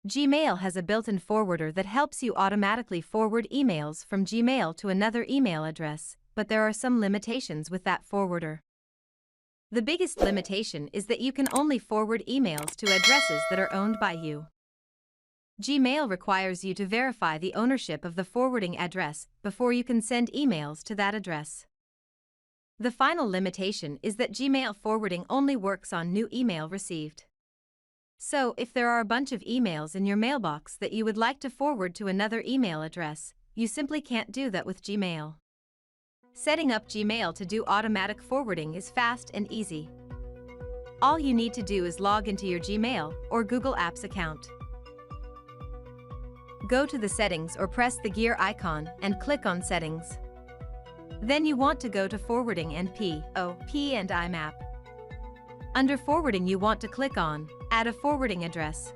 Gmail has a built-in forwarder that helps you automatically forward emails from Gmail to another email address, but there are some limitations with that forwarder. The biggest limitation is that you can only forward emails to addresses that are owned by you. Gmail requires you to verify the ownership of the forwarding address before you can send emails to that address. The final limitation is that Gmail forwarding only works on new email received. So, if there are a bunch of emails in your mailbox that you would like to forward to another email address, you simply can't do that with Gmail. Setting up Gmail to do automatic forwarding is fast and easy. All you need to do is log into your Gmail or Google Apps account. Go to the settings or press the gear icon and click on Settings. Then you want to go to Forwarding and P and IMAP. Under Forwarding you want to click on Add a forwarding address.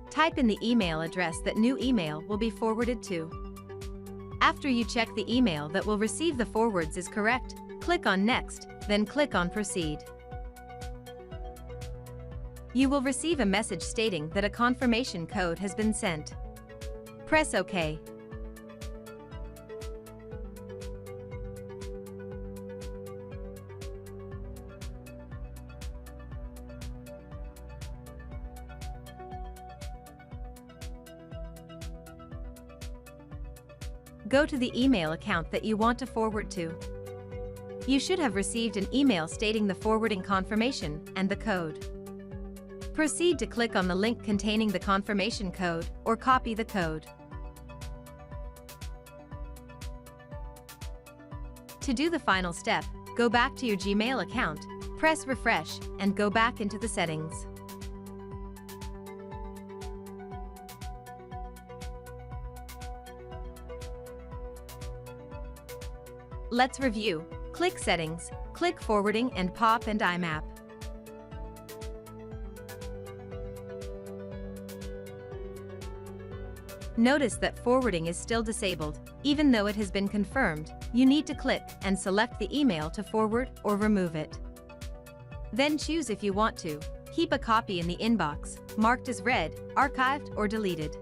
Type in the email address that new email will be forwarded to. After you check the email that will receive the forwards is correct, click on Next, then click on Proceed. You will receive a message stating that a confirmation code has been sent. Press OK. Go to the email account that you want to forward to. You should have received an email stating the forwarding confirmation and the code. Proceed to click on the link containing the confirmation code or copy the code. To do the final step, go back to your Gmail account, press refresh, and go back into the settings. Let's review. Click Settings, click Forwarding and POP and IMAP. Notice that forwarding is still disabled. Even though it has been confirmed, you need to click and select the email to forward or remove it. Then choose if you want to keep a copy in the inbox, marked as read, archived, or deleted.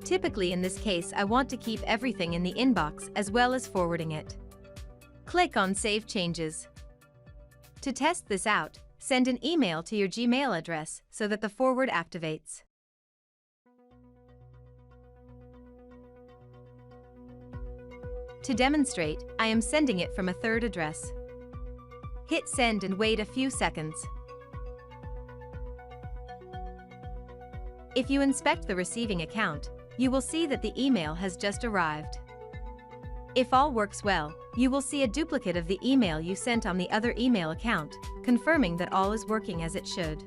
Typically in this case I want to keep everything in the inbox as well as forwarding it. Click on Save Changes. To test this out, send an email to your Gmail address so that the forward activates. To demonstrate, I am sending it from a third address. Hit Send and wait a few seconds. If you inspect the receiving account, you will see that the email has just arrived. If all works well, you will see a duplicate of the email you sent on the other email account, confirming that all is working as it should.